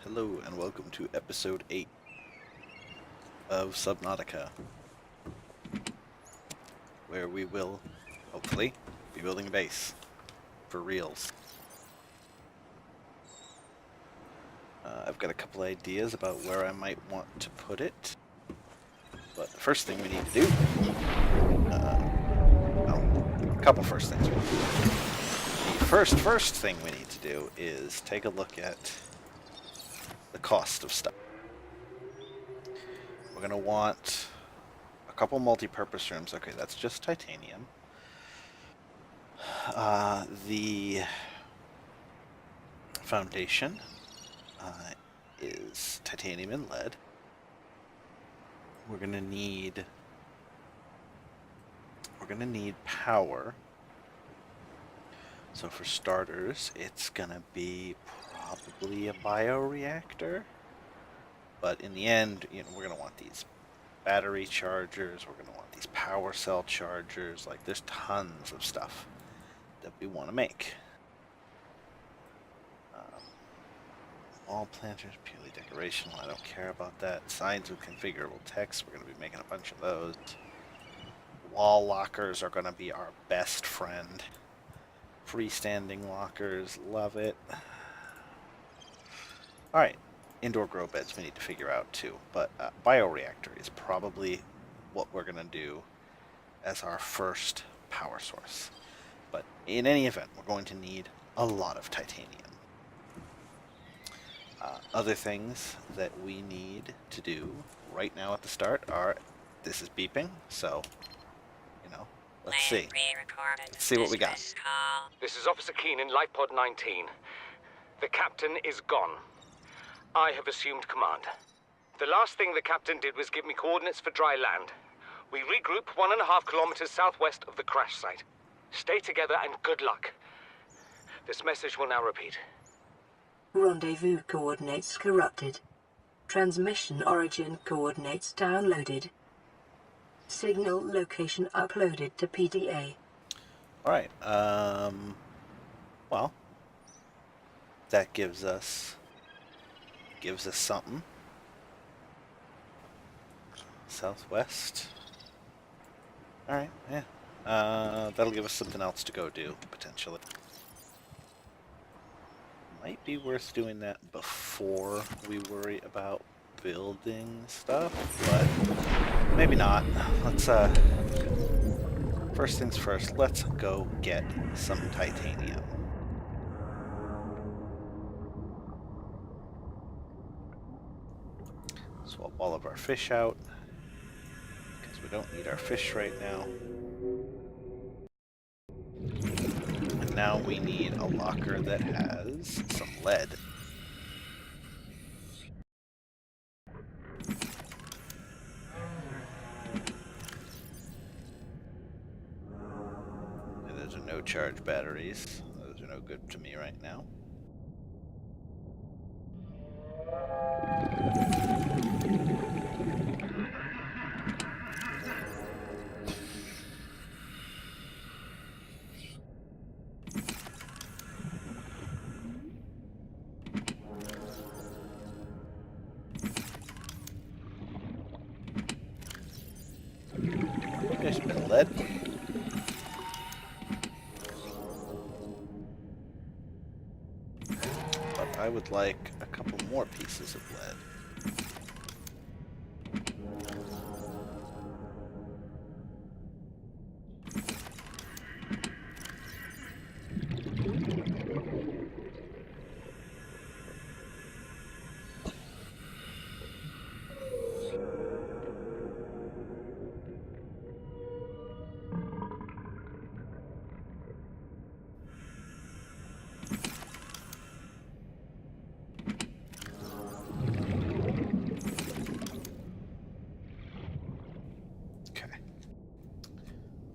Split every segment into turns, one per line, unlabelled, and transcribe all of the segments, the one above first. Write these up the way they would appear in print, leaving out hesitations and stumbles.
Hello and welcome to episode 8 of Subnautica, where we will, hopefully, be building a base for reals. I've got a couple ideas about where I might want to put it, but the first thing we need to do, a couple first things. The first thing we need to do is take a look at the cost of stuff. We're going to want a couple multi-purpose rooms. Okay, that's just titanium. The foundation is titanium and lead. We're going to need power. So for starters, it's going to be probably a bioreactor. But in the end, we're going to want these battery chargers. We're going to want these power cell chargers. Like, there's tons of stuff that we want to make. All planters, purely decorational. I don't care about that. Signs with configurable text. We're going to be making a bunch of those. Wall lockers are going to be our best friend. Freestanding lockers. Love it. Alright. Indoor grow beds we need to figure out too, but bioreactor is probably what we're going to do as our first power source. But in any event, we're going to need a lot of titanium. Other things that we need to do right now at the start are, this is beeping, so, let's see. Let's see what we got.
This is Officer Keenan, Life Pod 19. The captain is gone. I have assumed command. The last thing the captain did was give me coordinates for dry land. We regroup 1.5 kilometers southwest of the crash site. Stay together and good luck. This message will now repeat.
Rendezvous coordinates corrupted. Transmission origin coordinates downloaded. Signal location uploaded to PDA.
Alright, well, that gives us something. Southwest. Alright, yeah. That'll give us something else to go do, potentially. Might be worth doing that before we worry about building stuff, but maybe not. Let's, first things first, let's go get some titanium. Swap all of our fish out, because we don't need our fish right now. And now we need a locker that has some lead. And those are no charge batteries. Those are no good to me right now. There's a bit of lead. But I would like a couple more pieces of lead.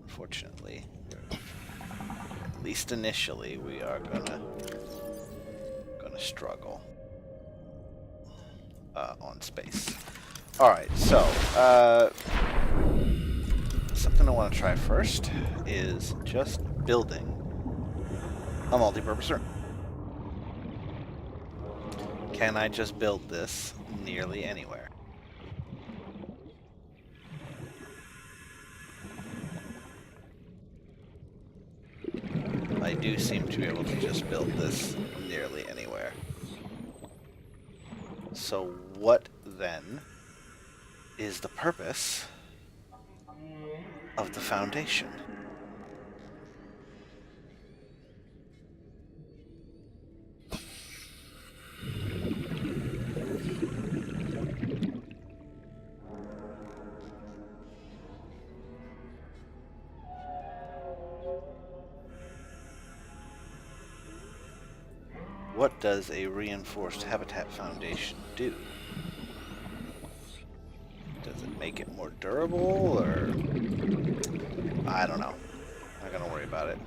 Unfortunately, at least initially, we are gonna struggle on space. All right, so something I want to try first is just building a multi-purpose room. Can I just build this nearly anywhere? I do seem to be able to just build this nearly anywhere. So what then is the purpose of the foundation? What does a reinforced habitat foundation do? Does it make it more durable, or... I don't know. Not gonna worry about it.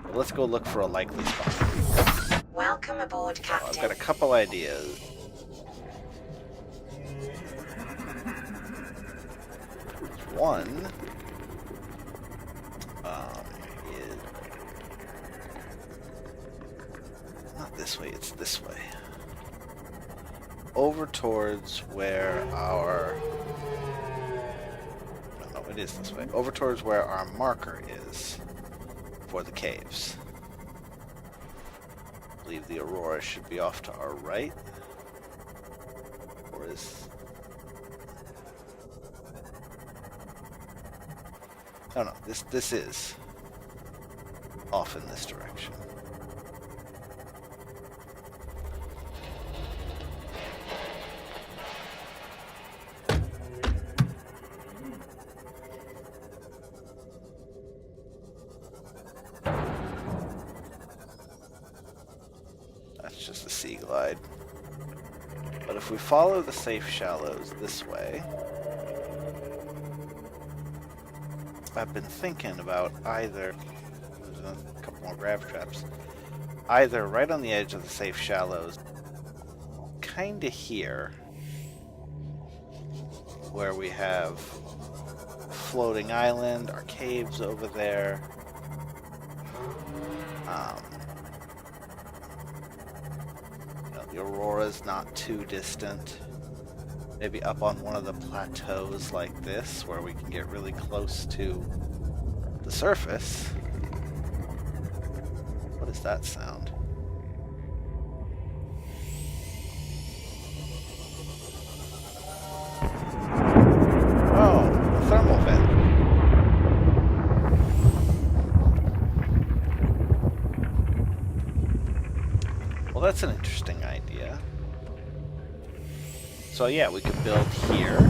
But let's go look for a likely spot.
Welcome aboard,
So
Captain.
I've got a couple ideas. One is not this way, it's this way. Over towards where our... No, it is this way. Over towards where our marker is for the caves. I believe the Aurora should be off to our right. Or is... Oh no, this is off in this direction. That's just a sea glide. But if we follow the safe shallows this way, I've been thinking about either, there's a couple more grav traps, either right on the edge of the safe shallows, kinda here, where we have floating island, our caves over there, the Aurora's not too distant. Maybe up on one of the plateaus like this, where we can get really close to the surface. What is that sound? Oh, a thermal vent. Well, that's an interesting idea. So yeah, we could build here.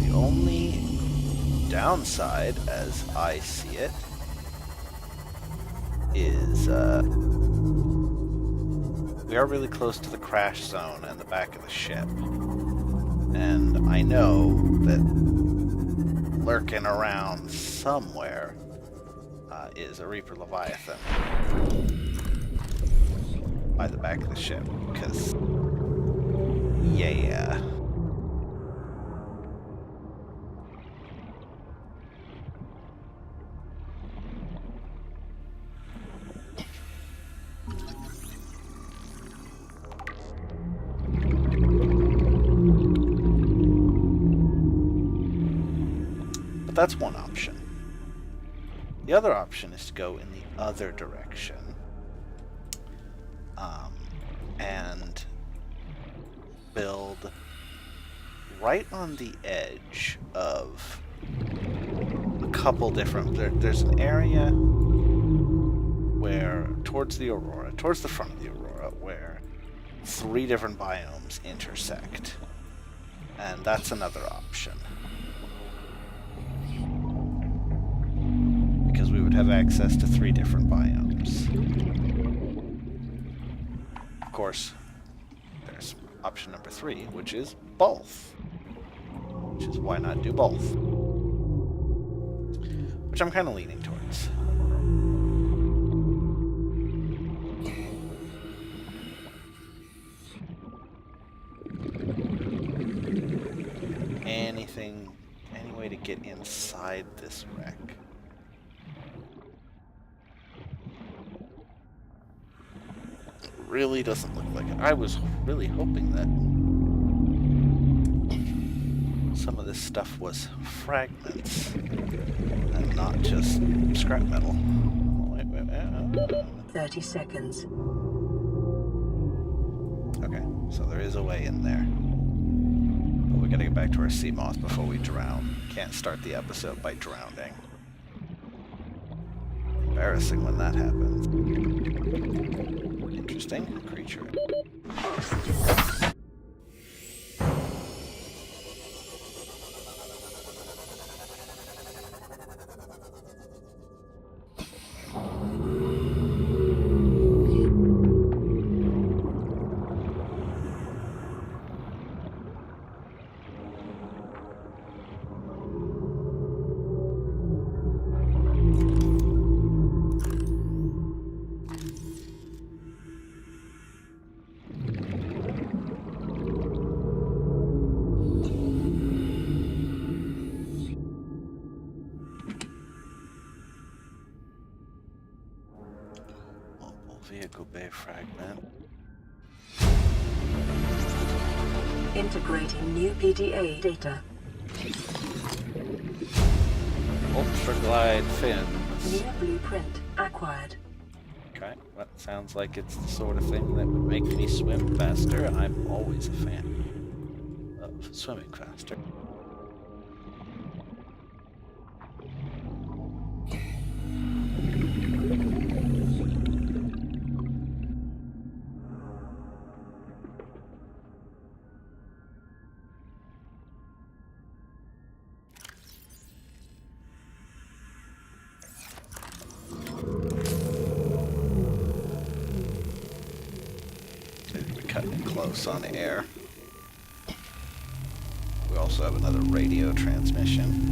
The only downside, as I see it, is we are really close to the crash zone and the back of the ship. And I know that lurking around somewhere is a Reaper Leviathan by the back of the ship, because yeah. But that's one option. The other option is to go in the other direction and build right on the edge of a couple different... There's an area where, towards the Aurora, towards the front of the Aurora, where 3 different biomes intersect. And that's another option. Because we would have access to 3 different biomes. Of course, there's option number 3, which is both. Which is, why not do both? Which I'm kind of leaning towards. Any way to get inside this wreck? really doesn't look like it. I was really hoping that some of this stuff was fragments and not just scrap metal. Wait,
30 seconds.
Okay, so there is a way in there. But we gotta get back to our sea moth before we drown. Can't start the episode by drowning. Embarrassing when that happens. Interesting creature. Vehicle bay fragment.
Integrating new PDA data.
Ultra glide fin.
New blueprint acquired.
Okay, that sounds like it's the sort of thing that would make me swim faster. I'm always a fan of swimming faster. Cutting close on air. We also have another radio transmission.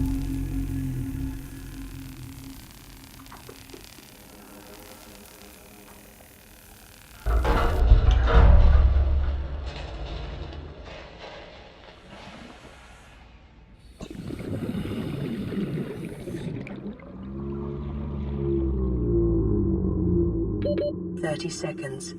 Thirty seconds.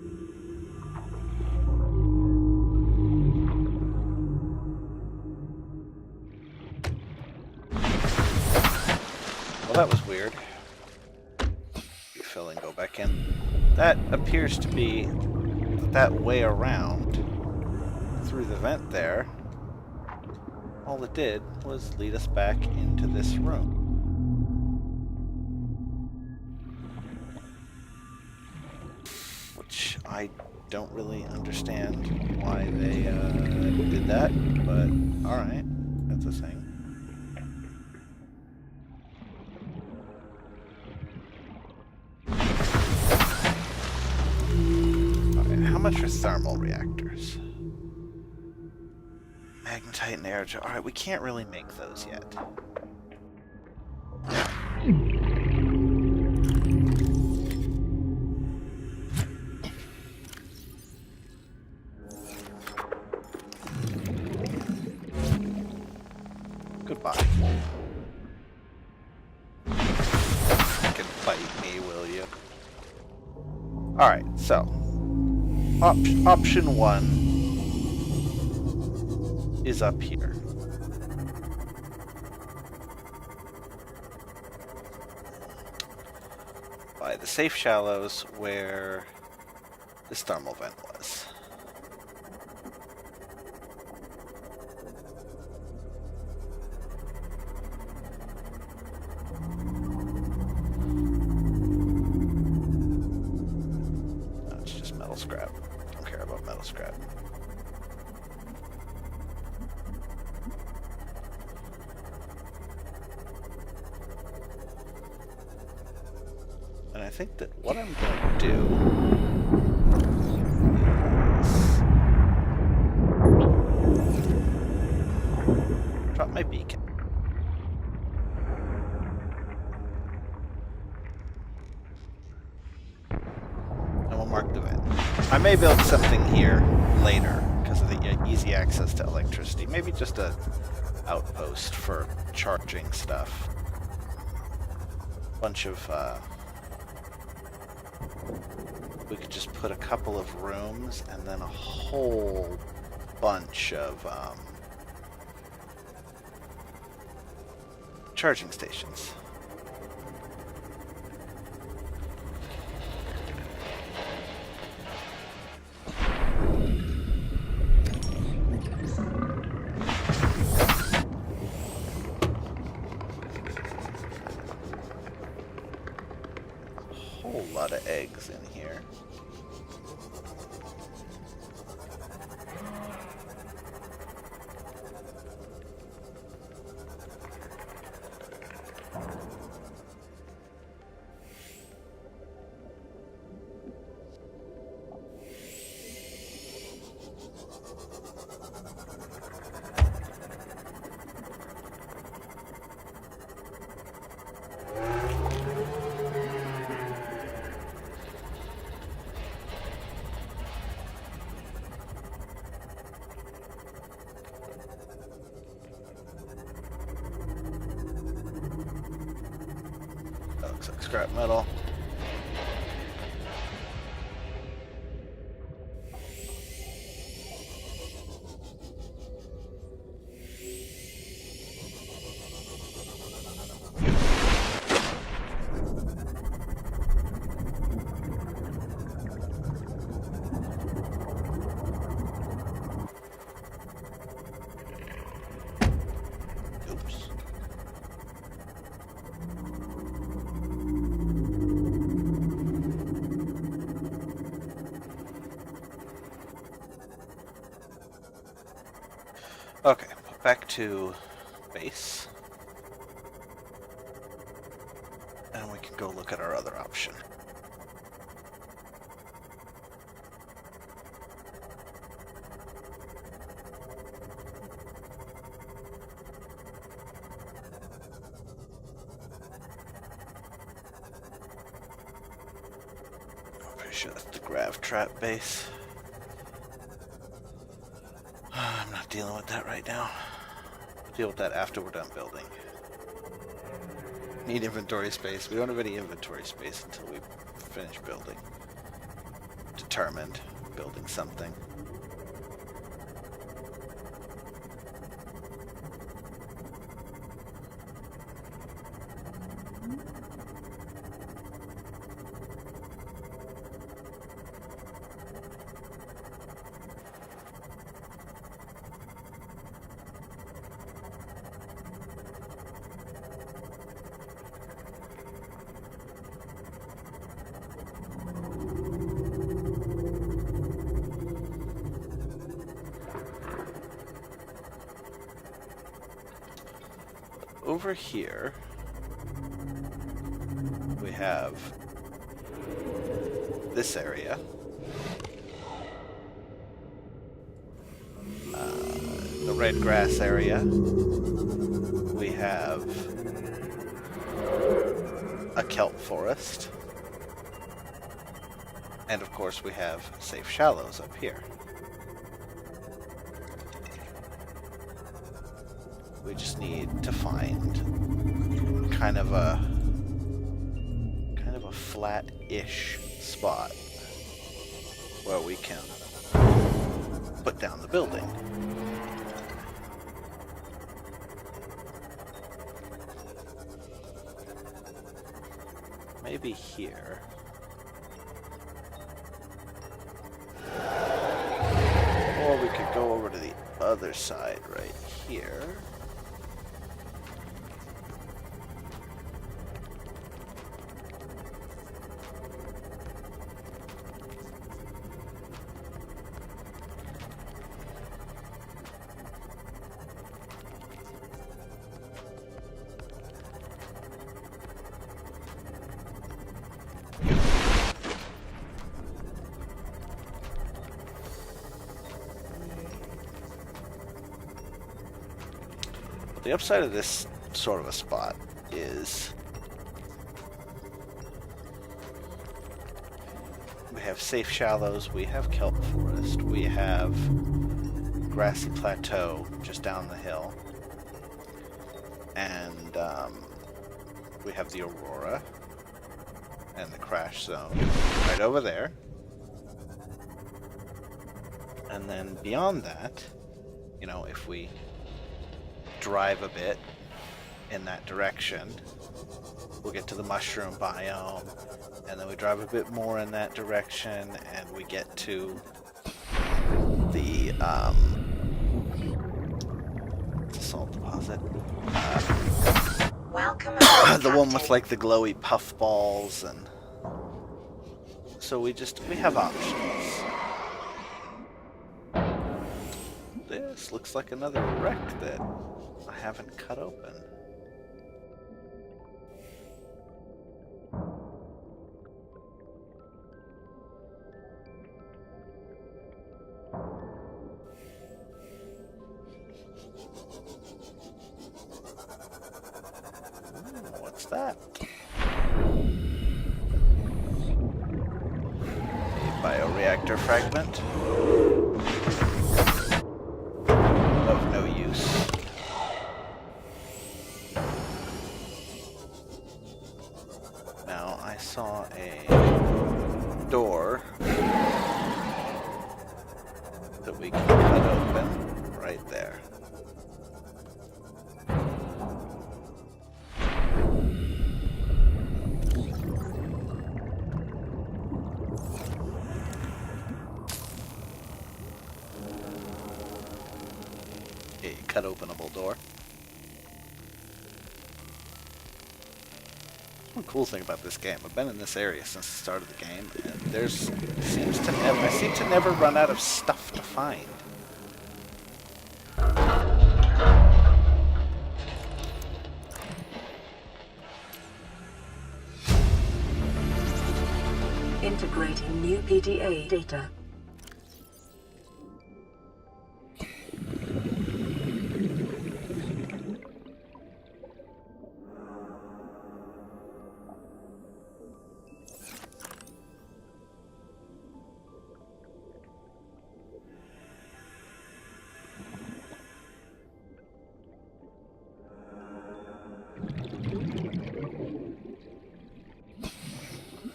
That was weird. Refill and go back in. That appears to be that way around through the vent there. All it did was lead us back into this room. Which I don't really understand why they did that, but alright, that's a thing. How much are thermal reactors? Magnetite and aerogel. Alright, we can't really make those yet. Goodbye. You can bite me, will you? Alright, so option 1 is up here. By the safe shallows where this thermal vent was. No, it's just metal scrap. Don't care about metal scrap. And I think that what I'm going to do is drop my beacon. And we'll mark the vent. I may build something here later because of the easy access to electricity. Maybe just a outpost for charging stuff. Bunch of we could just put a couple of rooms and then a whole bunch of charging stations. Whole lot of eggs in here. That looks like scrap metal. Oops. Okay, back to base. And we can go look at our other option. I'm pretty sure that's the grav trap base. I'm not dealing with that right now. We'll deal with that after we're done building. Need inventory space. We don't have any inventory space until we finish building. Determined building something. Over here, we have this area. The red grass area. We have a kelp forest. And of course we have safe shallows up here. We just need to find kind of a flat-ish spot where we can put down the building. Maybe here. Or we could go over to the other side right here. The upside of this sort of a spot is we have safe shallows, we have kelp forest, we have grassy plateau just down the hill, and we have the aurora and the crash zone right over there. And then beyond that, you know, if we drive a bit in that direction, we'll get to the mushroom biome, and then we drive a bit more in that direction, and we get to the salt deposit.
Welcome
The one with like the glowy puff balls, and so we have options. This looks like another wreck that I haven't cut open. What's that? A bioreactor fragment. Of no use. Now, I saw a door that we can cut open right there. A cut openable door. One cool thing about this game, I've been in this area since the start of the game, and I seem to never run out of stuff to find.
Integrating new PDA data.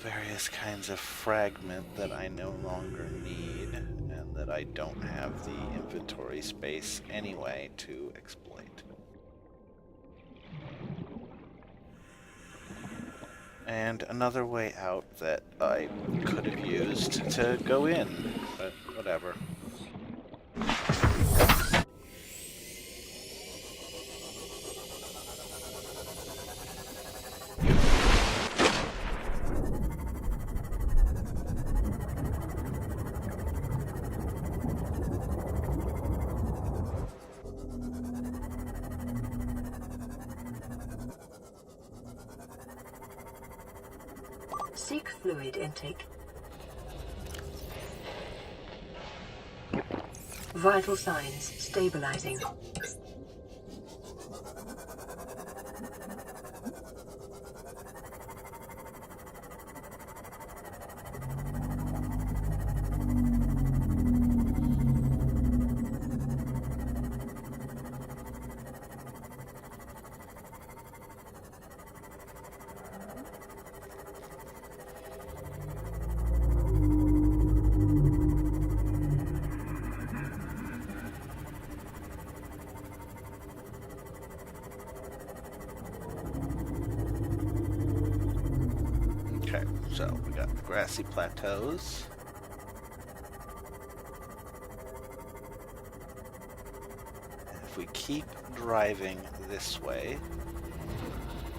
Various kinds of fragment that I no longer need, and that I don't have the inventory space anyway to exploit. And another way out that I could have used to go in, but whatever.
Seek fluid intake. Vital signs stabilizing.
Okay, so we got the grassy plateaus. And if we keep driving this way,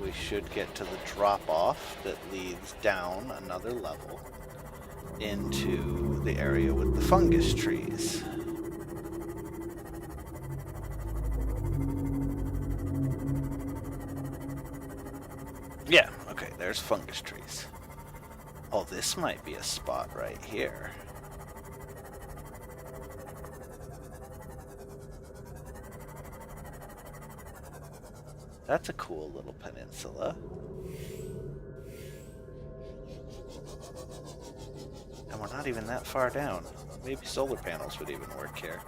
we should get to the drop-off that leads down another level into the area with the fungus trees. Yeah, okay, there's fungus trees. Oh, this might be a spot right here. That's a cool little peninsula. And we're not even that far down. Maybe solar panels would even work here.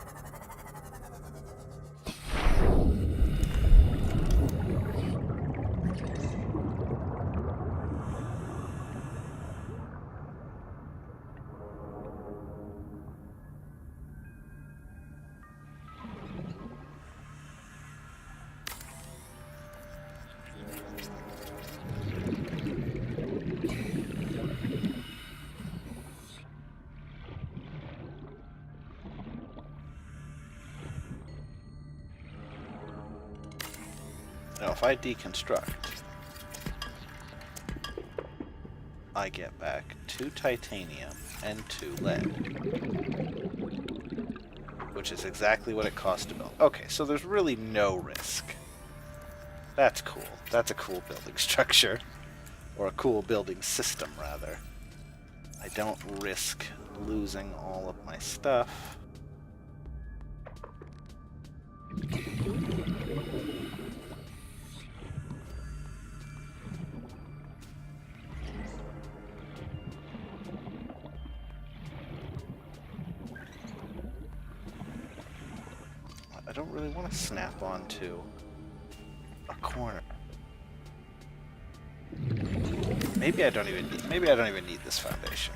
if I deconstruct, I get back 2 titanium and 2 lead. Which is exactly what it cost to build. Okay, so there's really no risk. That's cool. That's a cool building structure. Or a cool building system, rather. I don't risk losing all of my stuff. I don't really want to snap onto a corner. Maybe I don't even need this foundation.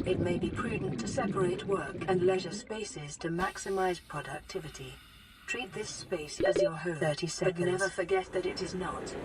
It may be prudent to separate work and leisure spaces to maximize productivity. Treat this space as your home, 30 seconds. But never forget that it is not.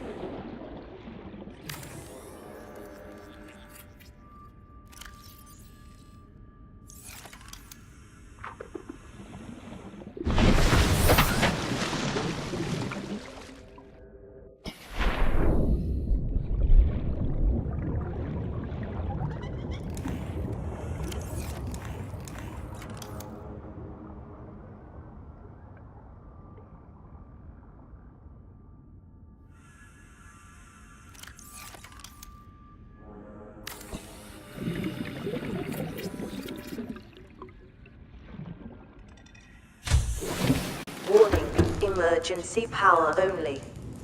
Warning, emergency power only.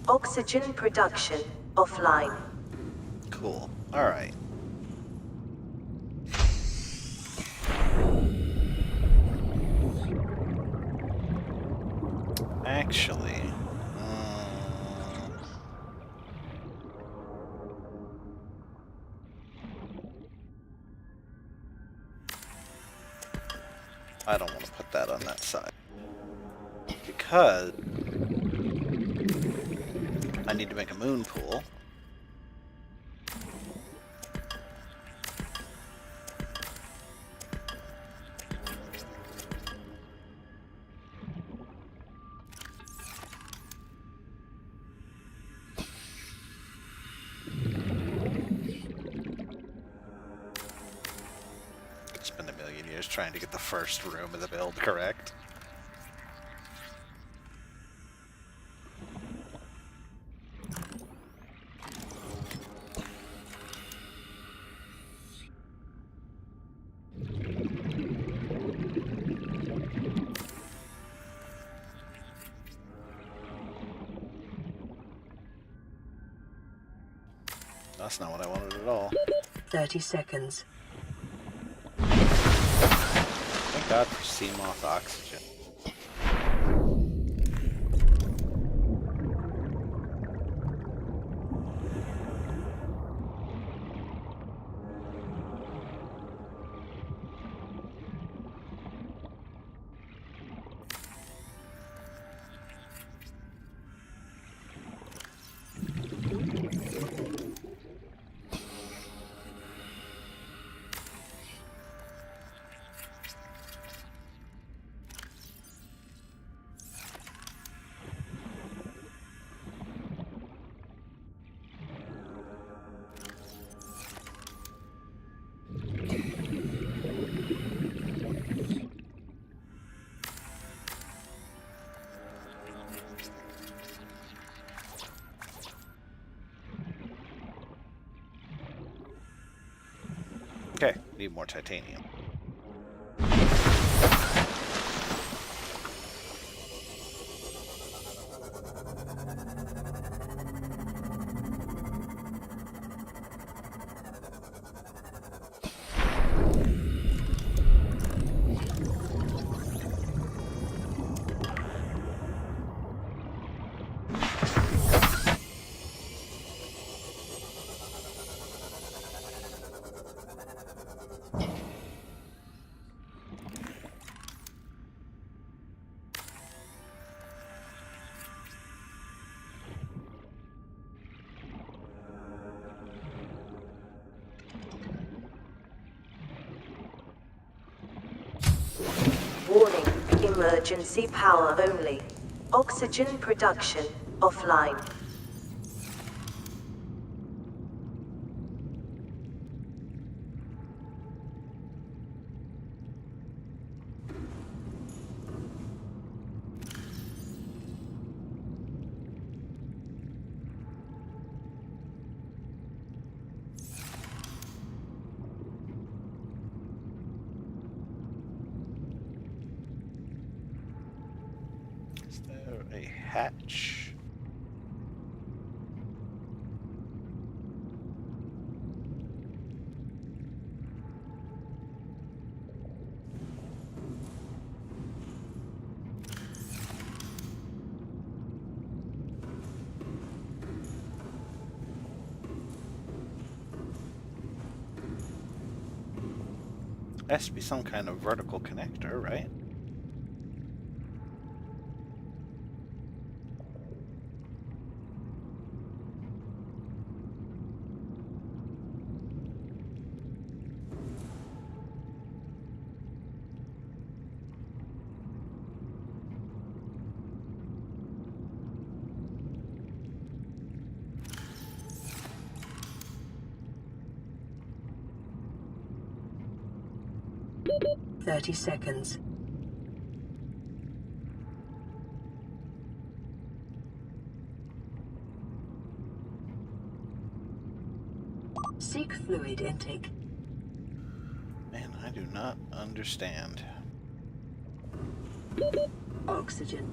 Oxygen production offline.
Cool. Alright. Actually, I don't want to put that on that side. Because I need to make a moon pool. It's been a million years trying to get the first room of the build correct. That's not what I wanted at all.
30 seconds.
Thank God for Seamoth oxygen. Okay, need more titanium.
emergency power only. Oxygen production offline.
Is there a hatch? There has to be some kind of vertical connector, right?
Thirty seconds. Seek fluid intake.
Man, I do not understand.
Oxygen.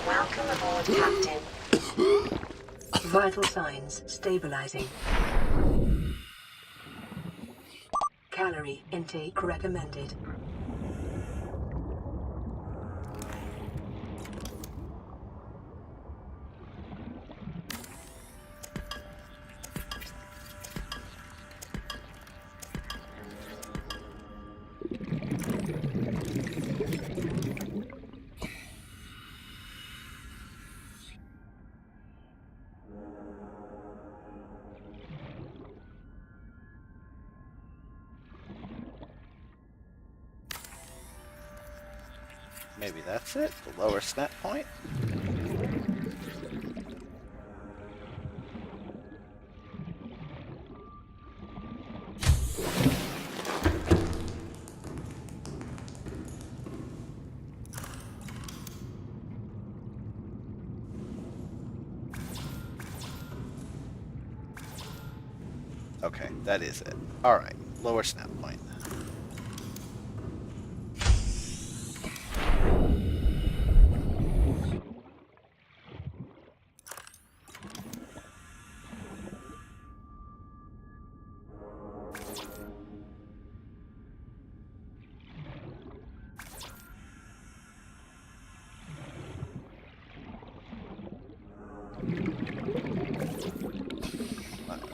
Welcome aboard, Captain.
Vital signs stabilizing. Calorie intake recommended.
Maybe that's it? The lower snap point? Okay, that is it. Alright, lower snap point.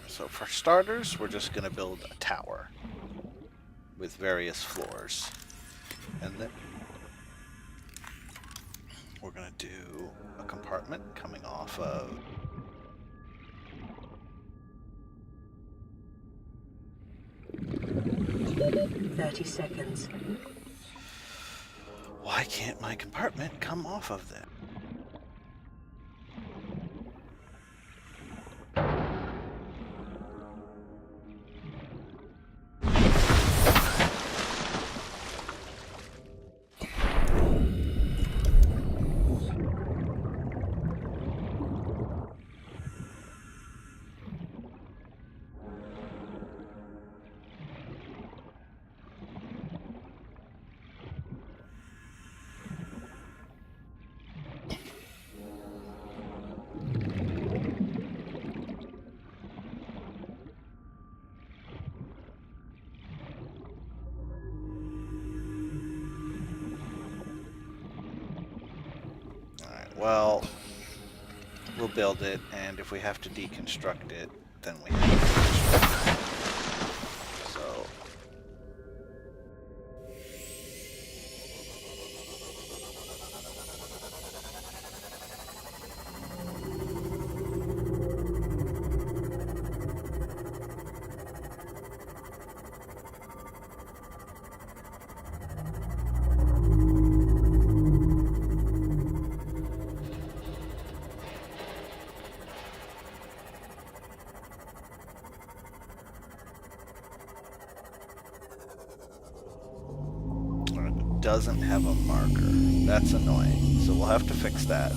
So for starters, we're just going to build a tower with various floors. And then we're going to do a compartment coming off of...
30 seconds.
Why can't my compartment come off of there? Well, we'll build it, and if we have to deconstruct it, then we have to deconstruct it. So... doesn't have a marker. That's annoying. So we'll have to fix that.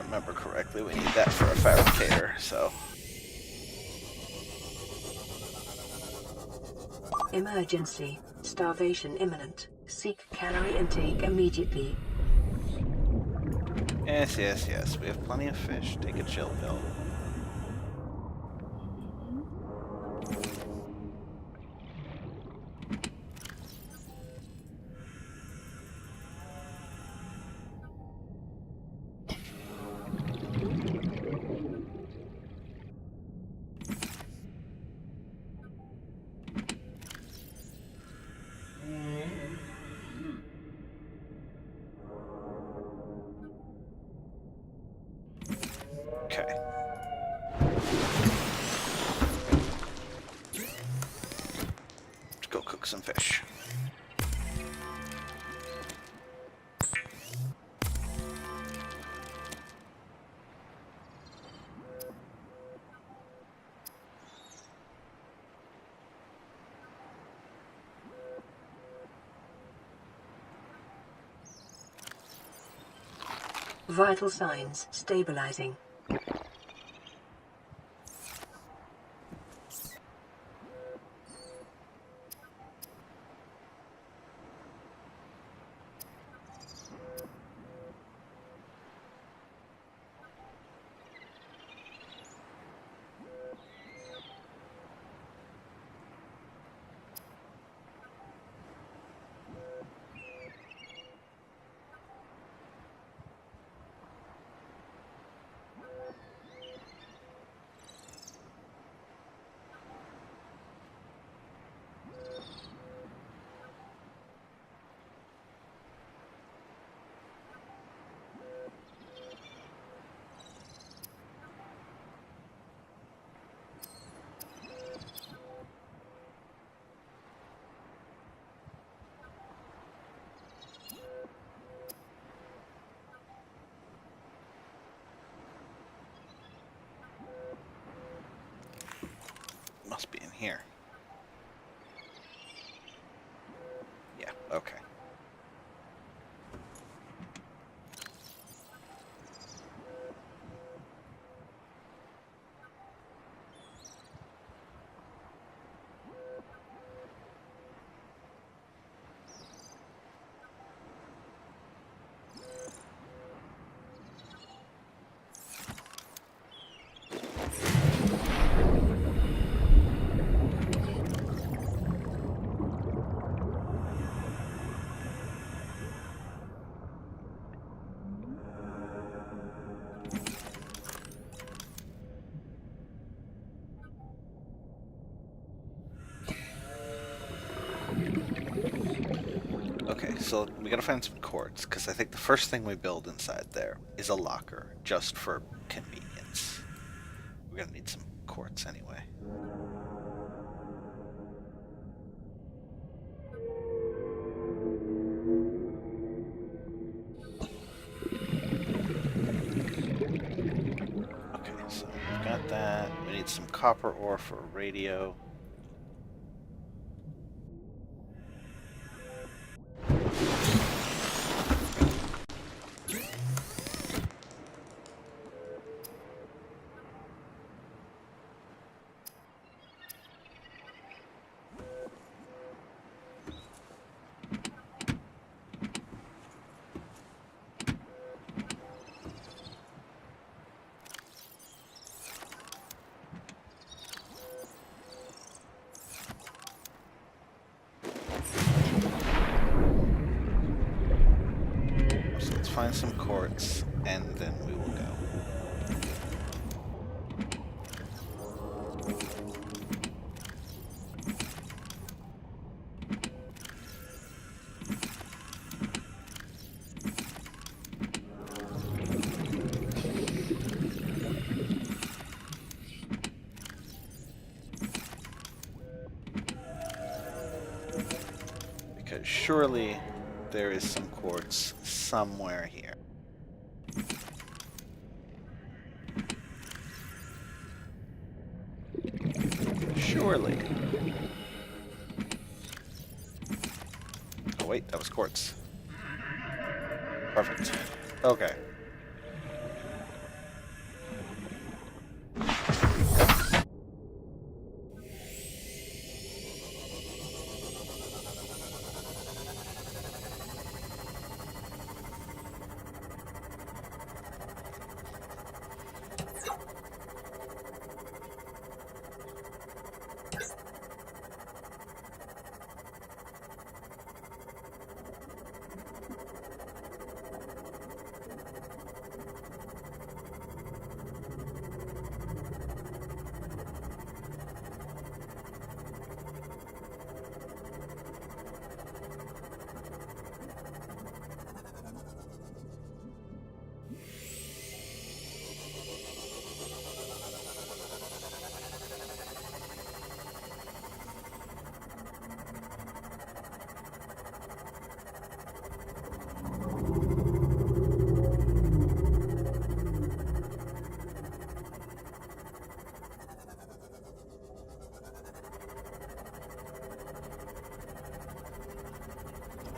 Remember correctly, we need that for a fabricator, so.
Emergency. Starvation imminent. Seek calorie intake immediately.
Yes, yes, yes. We have plenty of fish. Take a chill pill. Okay. Let's go cook some fish.
Vital signs stabilizing. Must be in here. Yeah, okay. Okay, so we gotta find some quartz, because I think the first thing we build inside there is a locker, just for convenience. We're gonna need some quartz anyway. Okay, so we've got that. We need some copper ore for a radio. Find some quartz, and then we will go.
surely there is some quartz somewhere here. Surely. Oh wait, that was quartz. Perfect. Okay.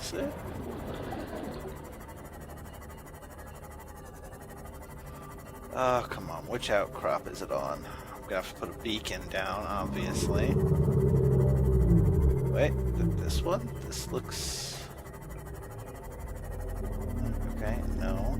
That's it. Oh, come on. Which outcrop is it on? I'm gonna have to put a beacon down, obviously. Wait, this one? This looks... Okay, no.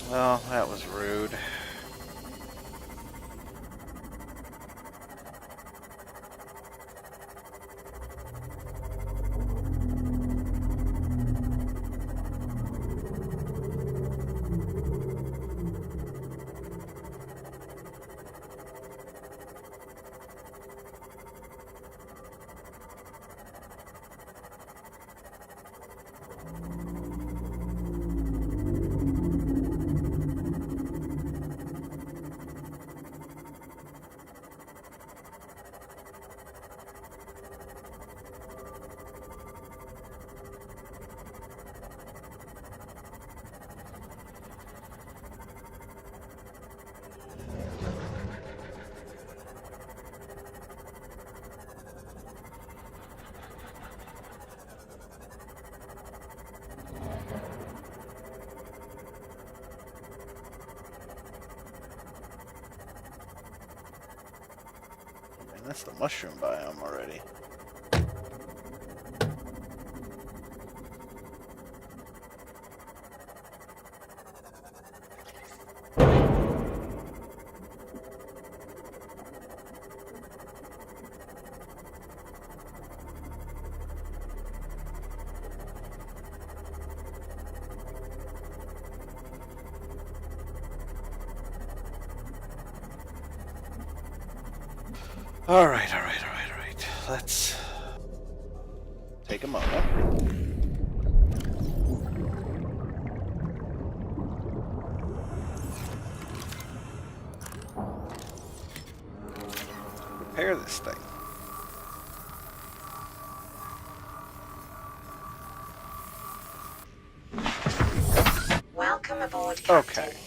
Well, that was rude. And that's the mushroom biome already. All right. Let's take a moment. Repair this thing.
Welcome aboard, Captain.
Okay.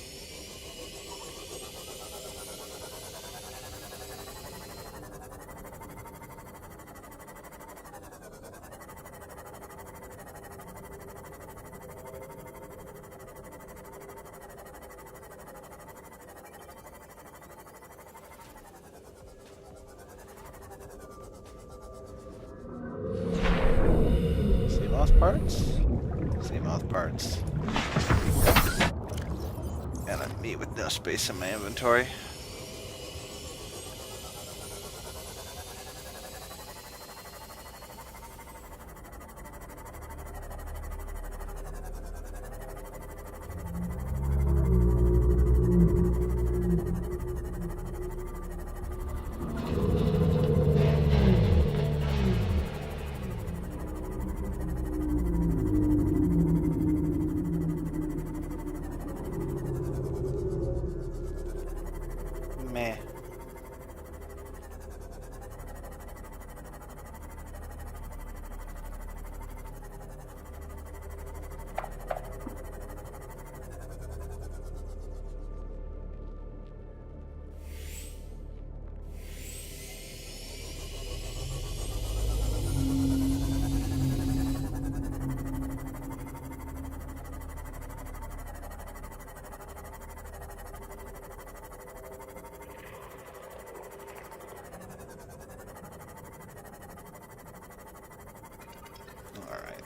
parts? Seamoth parts. And I'm me with no space in my inventory. Meh. Alright.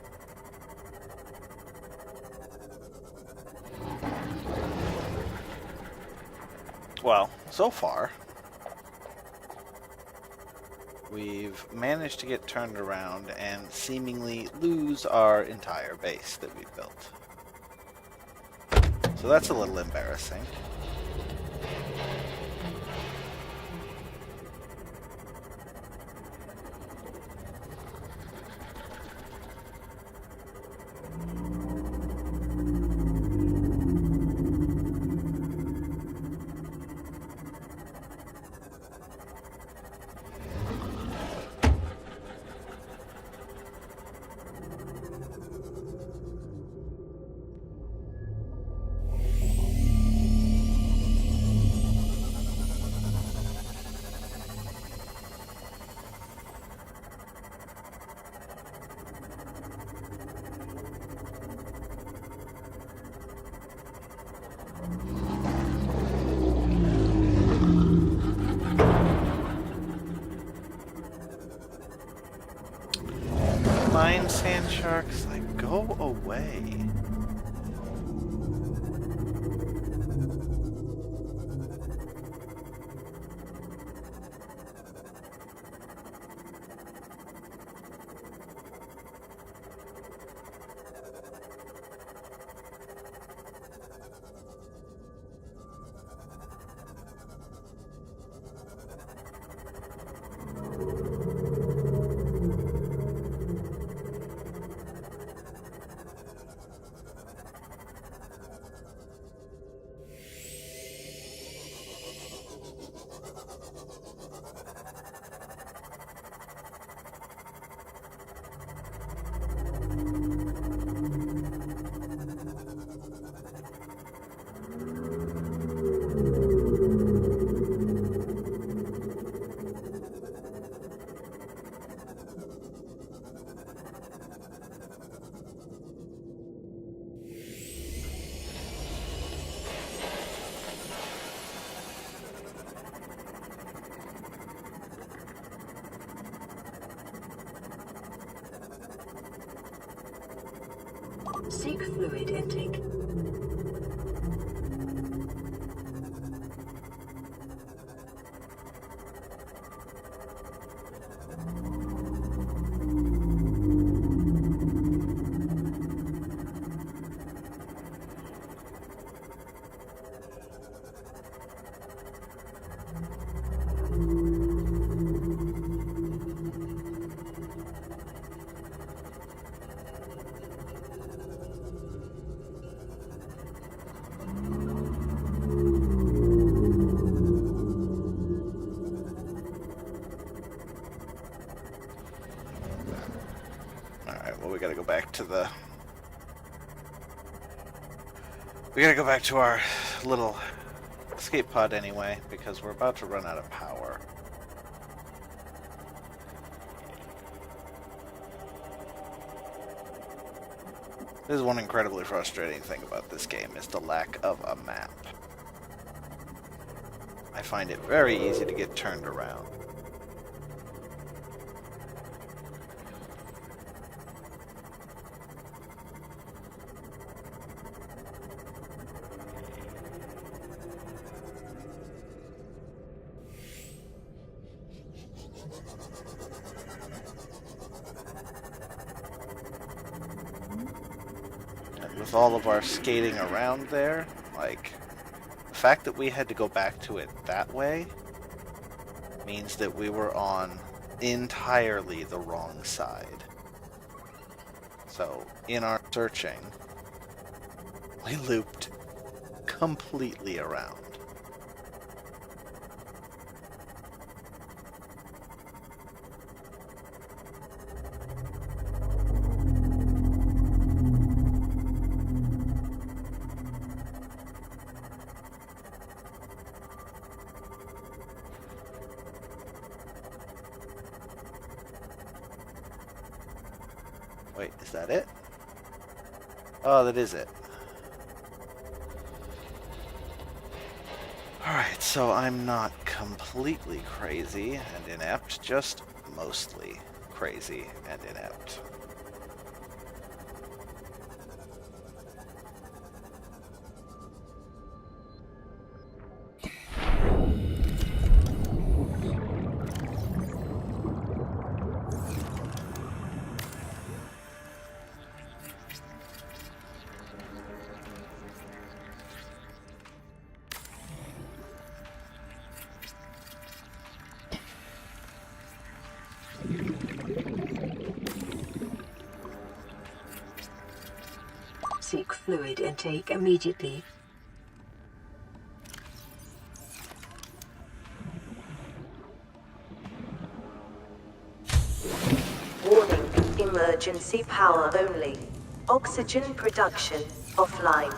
Well, so far, we've managed to get turned around and seemingly lose our entire base that we built. So that's a little embarrassing. Mine sand sharks, like, go away.
Seek fluid intake. Well, we gotta go back to the... We gotta go back to our little escape pod anyway, because we're about to run out of power. This is one incredibly frustrating thing about this game, is the lack of a map. I find it very easy to get turned around.
with all of our skating around there, like, the fact that we had to go back to it that way means that we were on entirely the wrong side. So, in our searching, we looped completely around. Wait, is that it? Oh, that is it. Alright, so I'm not completely crazy and inept, just mostly crazy and inept.
Seek fluid intake immediately.
Warning, emergency power only. Oxygen production offline.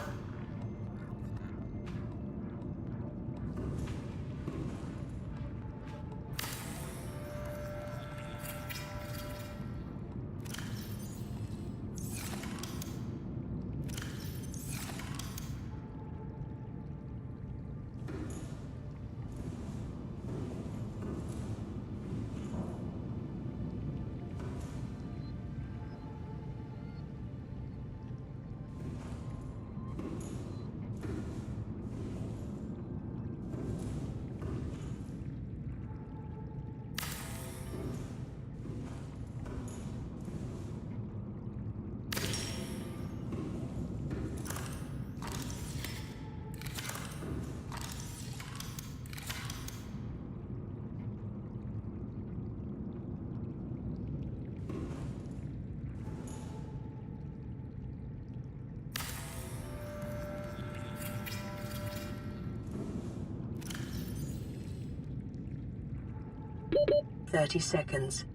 Thirty seconds.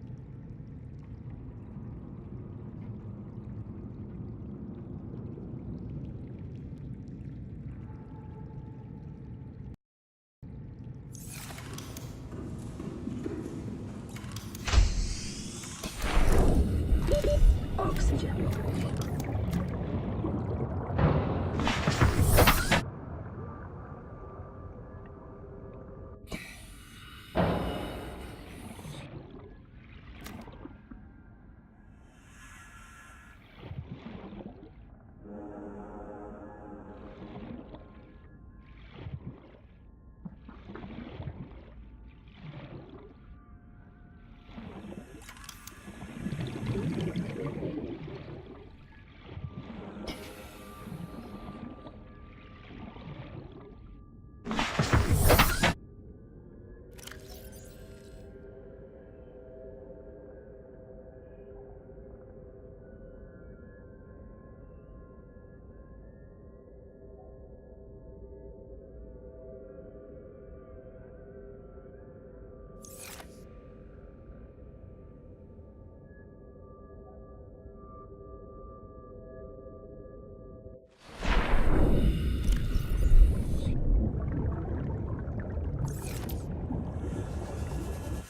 Oxygen.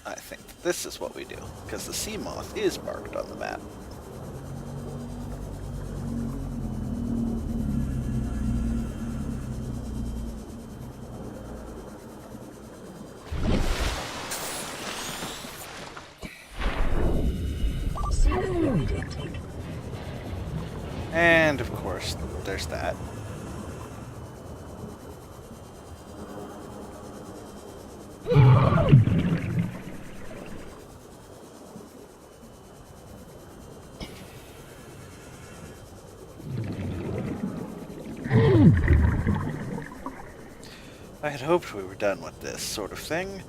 I think this is what we do, because the sea moth is marked on the map.
Seek fluid intake.
And of course, there's that. had hoped we were done with this sort of thing.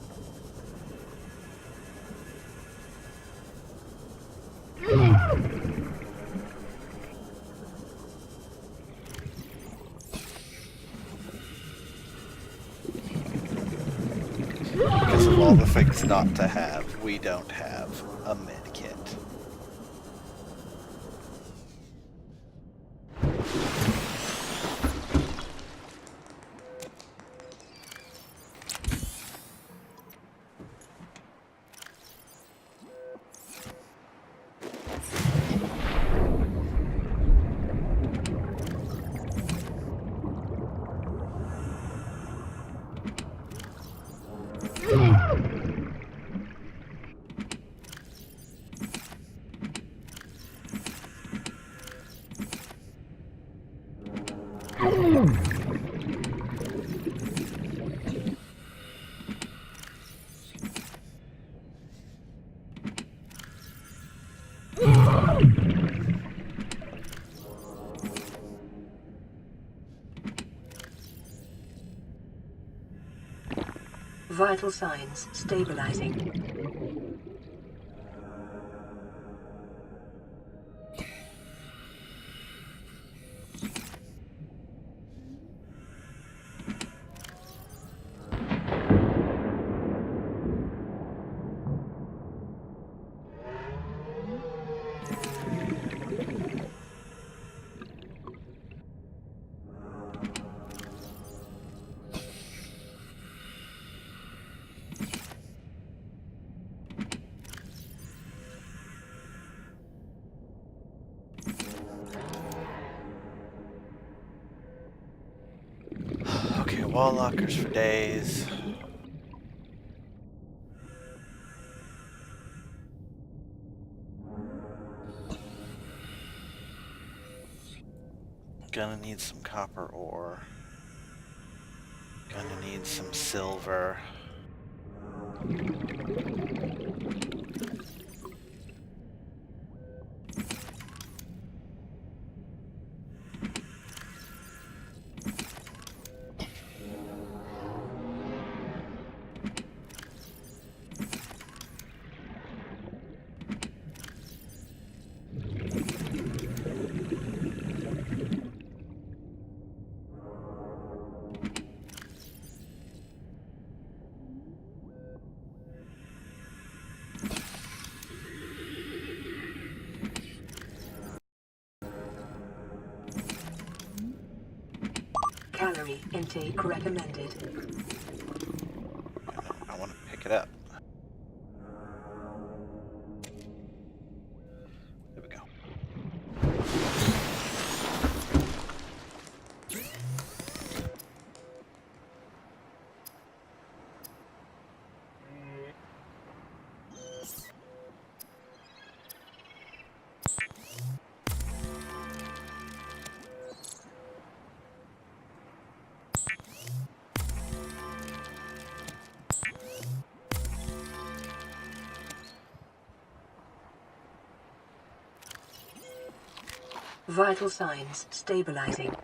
Because of all the things not to have, we don't have a medkit.
Vital signs stabilizing.
Okay, wall lockers for days. Gonna need some copper ore. Gonna need some silver.
Calorie intake recommended.
I want to pick it up. There we go.
Vital signs stabilizing.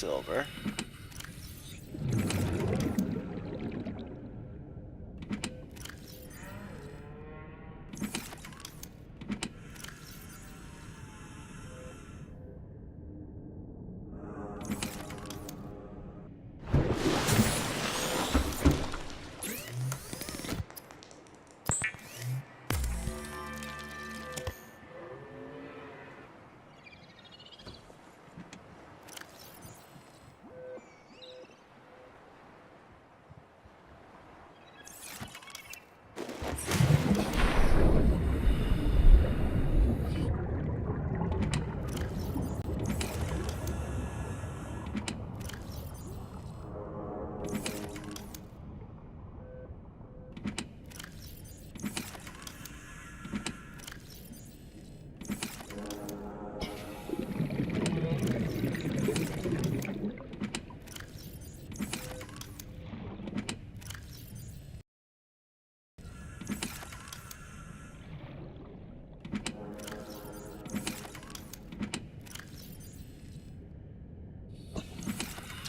silver.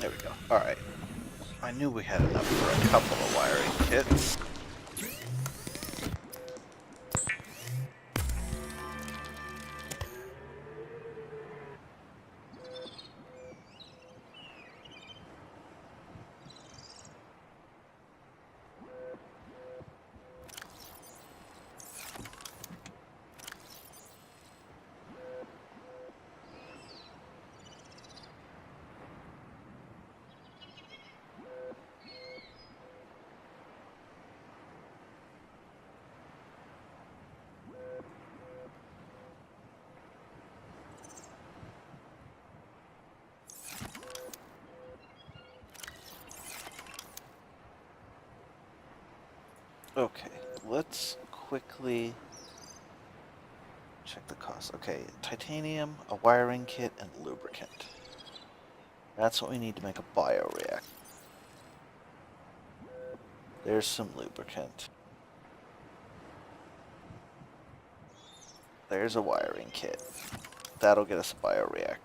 There we go. Alright. I knew we had enough for a couple of wiring kits. Okay, let's quickly check the cost. Okay, titanium, a wiring kit, and lubricant. That's what we need to make a bioreactor. There's some lubricant. There's a wiring kit. That'll get us a bioreactor.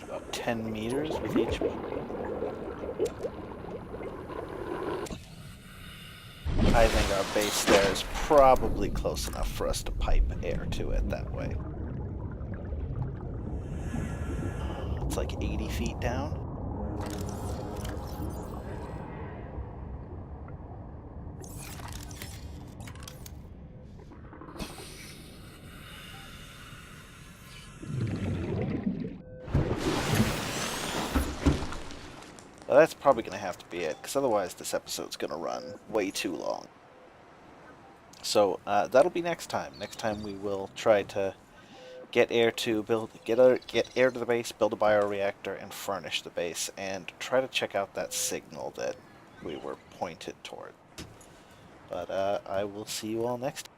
About 10 meters with each one. I think our base there is probably close enough for us to pipe air to it that way. It's like 80 feet down. Well, that's probably going to have to be it, because otherwise this episode's going to run way too long. So that'll be next time. Next time we will try to get air to get air to the base, build a bioreactor, and furnish the base, and try to check out that signal that we were pointed toward. But I will see you all next time.